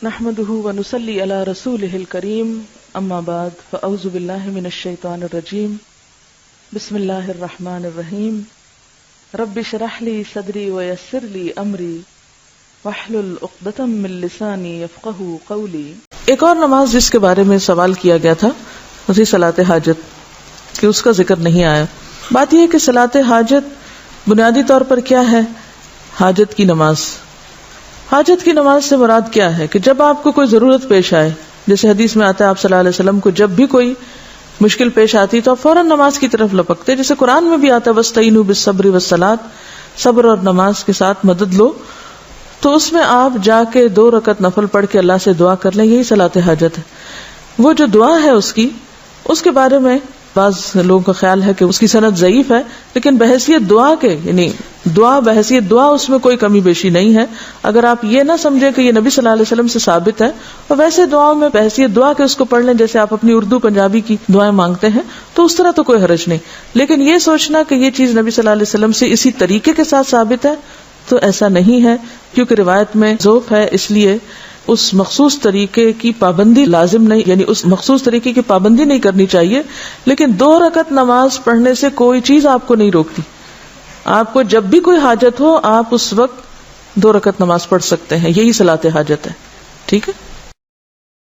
نحمده ونصلي على رسوله الكريم اما بعد فاعوذ بالله من الشيطان الرجيم بسم الله الرحمن الرحيم رب اشرح لي صدري ويسر لي امري واحلل عقدة من لساني يفقهوا قولي۔ ایک اور نماز جس کے بارے میں سوال کیا گیا تھا وہی صلاۃ حاجت کہ اس کا ذکر نہیں آیا۔ بات یہ ہے کہ صلاۃ حاجت بنیادی طور پر کیا ہے؟ حاجت کی نماز۔ حاجت کی نماز سے مراد کیا ہے کہ جب آپ کو کوئی ضرورت پیش آئے، جیسے حدیث میں آتا ہے آپ صلی اللہ علیہ وسلم کو جب بھی کوئی مشکل پیش آتی تو آپ فوراً نماز کی طرف لپکتے، جیسے قرآن میں بھی آتا ہے وَاسْتَعِينُوا بِالصَّبْرِ وَالصَّلَاةِ، صبر اور نماز کے ساتھ مدد لو، تو اس میں آپ جا کے 2 رکعت نفل پڑھ کے اللہ سے دعا کر لیں، یہی صلاۃ حاجت ہے۔ وہ جو دعا ہے اس کے بارے میں بعض لوگوں کا خیال ہے کہ اس کی سند ضعیف ہے، لیکن بحیثیت دعا کے یعنی بحیثیت دعا اس میں کوئی کمی بیشی نہیں ہے۔ اگر آپ یہ نہ سمجھیں کہ یہ نبی صلی اللہ علیہ وسلم سے ثابت ہے اور ویسے دعاؤں میں بحیثیت دعا کے اس کو پڑھ لیں جیسے آپ اپنی اردو پنجابی کی دعائیں مانگتے ہیں، تو اس طرح تو کوئی حرج نہیں، لیکن یہ سوچنا کہ یہ چیز نبی صلی اللہ علیہ وسلم سے اسی طریقے کے ساتھ ثابت ہے تو ایسا نہیں ہے، کیونکہ روایت میں ضعف ہے، اس لیے اس مخصوص طریقے کی پابندی لازم نہیں، یعنی اس مخصوص طریقے کی پابندی نہیں کرنی چاہیے، لیکن 2 رکعت نماز پڑھنے سے کوئی چیز آپ کو نہیں روکتی۔ آپ کو جب بھی کوئی حاجت ہو آپ اس وقت 2 رکعت نماز پڑھ سکتے ہیں، یہی صلاۃ حاجت ہے، ٹھیک ہے۔